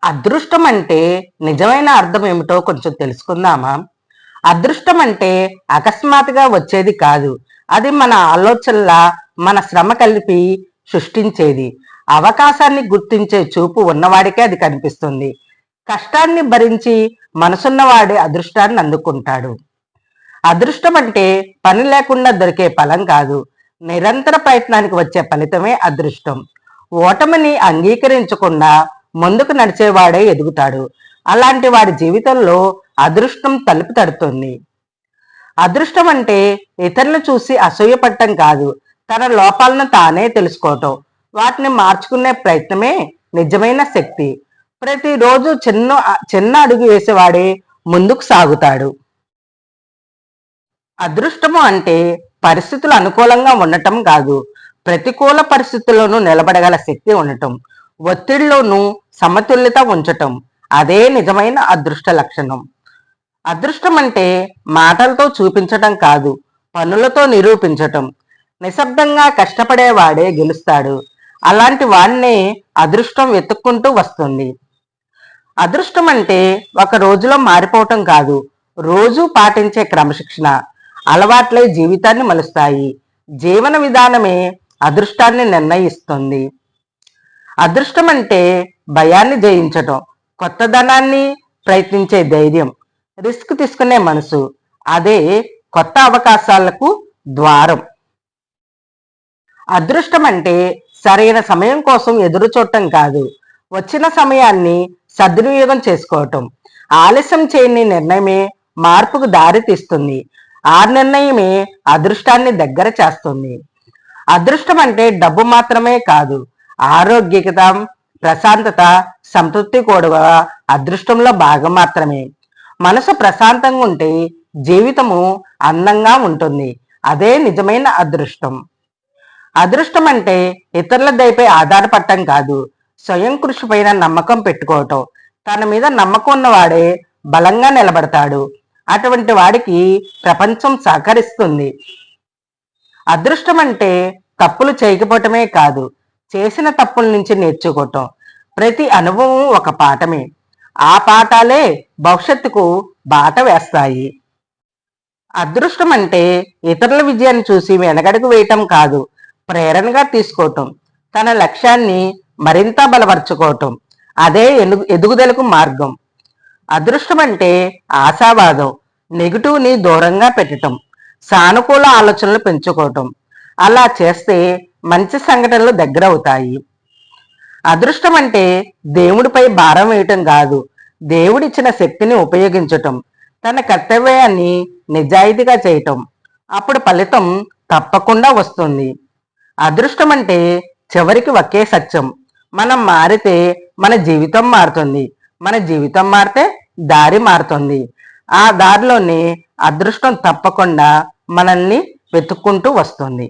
అదృష్టం అంటే నిజమైన అర్థం ఏమిటో కొంచెం తెలుసుకుందామా? అదృష్టం అంటే అకస్మాత్తుగా వచ్చేది కాదు. అది మన ఆలోచనల, మన శ్రమ కలిపి సృష్టించేది. అవకాశాన్ని గుర్తించే చూపు ఉన్నవాడికే అది కనిపిస్తుంది. కష్టాన్ని భరించి మనసున్నవాడే అదృష్టాన్ని అందుకుంటాడు. అదృష్టం అంటే పని లేకుండా దొరికే ఫలం కాదు. నిరంతర ప్రయత్నానికి వచ్చే ఫలితమే అదృష్టం. ఓటమిని అంగీకరించకుండా ముందుకు నడిచేవాడే ఎదుగుతాడు. అలాంటి వాడి జీవితంలో అదృష్టం తలుపు తడుతుంది. అదృష్టం అంటే ఇతరులను చూసి అసూయపడటం కాదు, తన లోపాలను తానే తెలుసుకోవటం, వాటిని మార్చుకునే ప్రయత్నమే నిజమైన శక్తి. ప్రతిరోజు చిన్న చిన్న అడుగు వేసేవాడే ముందుకు సాగుతాడు. అదృష్టము అంటే పరిస్థితులు అనుకూలంగా ఉండటం కాదు, ప్రతికూల పరిస్థితుల్లోనూ నిలబడగల శక్తి ఉండటం, ఒత్తిడిలోనూ సమతుల్యత ఉంచటం. అదే నిజమైన అదృష్ట లక్షణం. అదృష్టం అంటే మాటలతో చూపించటం కాదు, పనులతో నిరూపించటం. నిశ్శబ్దంగా కష్టపడేవాడే గెలుస్తాడు. అలాంటి వాడినే అదృష్టం వెతుక్కుంటూ వస్తుంది. అదృష్టం అంటే ఒక రోజులో మారిపోవటం కాదు, రోజు పాటించే క్రమశిక్షణ. అలవాట్లే జీవితాన్ని మలుస్తాయి. జీవన విధానమే అదృష్టాన్ని నిర్ణయిస్తుంది. అదృష్టం అంటే భయాన్ని జయించటం, కొత్తదనాన్ని ప్రయత్నించే ధైర్యం, రిస్క్ తీసుకునే మనసు. అదే కొత్త అవకాశాలకు ద్వారం. అదృష్టం అంటే సరైన సమయం కోసం ఎదురు చూడటం కాదు, వచ్చిన సమయాన్ని సద్వినియోగం చేసుకోవటం. ఆలస్యం చేయని నిర్ణయమే మార్పుకు దారి తీస్తుంది. ఆ నిర్ణయమే అదృష్టాన్ని దగ్గర చేస్తుంది. అదృష్టం అంటే డబ్బు మాత్రమే కాదు, ఆరోగ్యత, ప్రశాంతత, సంతృప్తి కూడా అదృష్టంలో భాగం మాత్రమే. మనసు ప్రశాంతంగా ఉంటే జీవితము అందంగా ఉంటుంది. అదే నిజమైన అదృష్టం. అదృష్టం అంటే ఇతరుల దయపై ఆధారపడటం కాదు, స్వయం కృషి పైన నమ్మకం పెట్టుకోవటం. తన మీద నమ్మకం ఉన్నవాడే బలంగా నిలబడతాడు. అటువంటి వాడికి ప్రపంచం సహకరిస్తుంది. అదృష్టం అంటే తప్పులు చేయకపోవటమే కాదు, చేసిన తప్పుల నుంచి నేర్చుకోవటం. ప్రతి అనుభవం ఒక పాఠమే. ఆ పాఠాలే భవిష్యత్తుకు బాట వేస్తాయి. అదృష్టం అంటే ఇతరుల విజయాన్ని చూసి వెనకడుగు వేయటం కాదు, ప్రేరణగా తీసుకోవటం, తన లక్ష్యాన్ని మరింత బలపరుచుకోవటం. అదే ఎదుగుదలకు మార్గం. అదృష్టం అంటే ఆశావాదం, నెగిటివ్ని దూరంగా పెట్టడం, సానుకూల ఆలోచనలు పెంచుకోవటం. అలా చేస్తే మంచి సంఘటనలు దగ్గర అవుతాయి. అదృష్టం అంటే దేవుడిపై భారం వేయటం కాదు, దేవుడిచ్చిన శక్తిని ఉపయోగించటం, తన కర్తవ్యాన్ని నిజాయితీగా చేయటం. అప్పుడు ఫలితం తప్పకుండా వస్తుంది. అదృష్టం అంటే చివరికి ఒకే సత్యం. మనం మారితే మన జీవితం మారుతుంది, మన జీవితం మారితే దారి మారుతుంది. ఆ దారిలోనే అదృష్టం తప్పకుండా మనల్ని వెతుక్కుంటూ వస్తుంది.